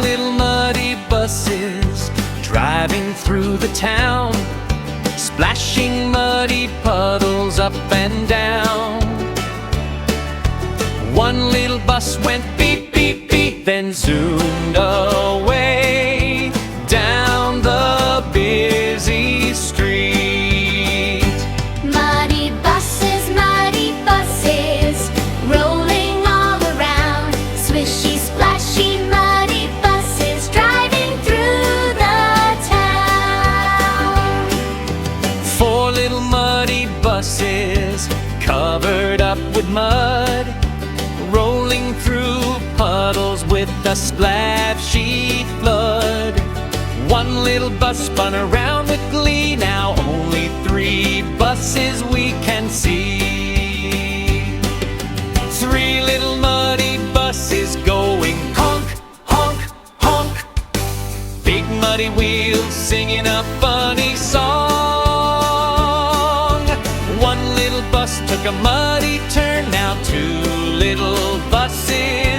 little muddy buses driving through the town, splashing muddy puddles up and down. One little bus went beep, beep, beep, then zoomed away down the busy street. Muddy buses, rolling all around. Swishy, splashy, muddy buses driving through the town. Four little muddy buses covered up with mud, rolling through puddles with a splashy flood. One little bus spun around with glee. Now only three buses we can see. Three little muddy buses going honk, honk, honk. Big muddy wheels singing a funny song. One little bus took a muddy turn. Now two little buses